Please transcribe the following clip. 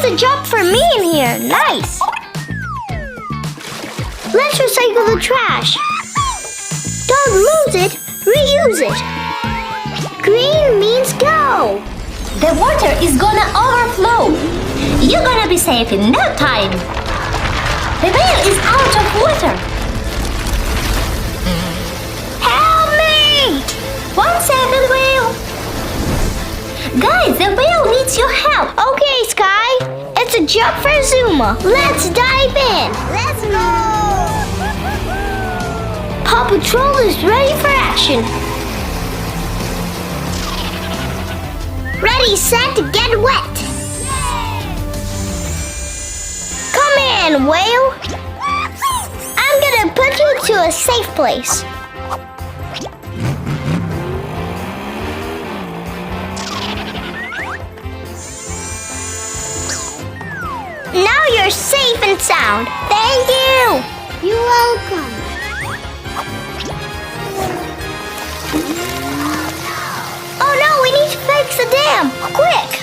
a job for me in here. Nice. Let's recycle the trash. Don't lose it, reuse it. Green means go. The water is gonna overflow. You're gonna be safe in no time. The whale is out of water. Help me! 1 second, whale. Guys, the whale needs your help. Okay, Sky. It's a job for Zuma. Let's dive in. Let's go. Paw Patrol is ready for action. Ready, set, get wet. Come in, whale. I'm gonna put you to a safe place. Now you're safe and sound. Thank you. You're welcome. Oh no, we need to fix the dam. Quick.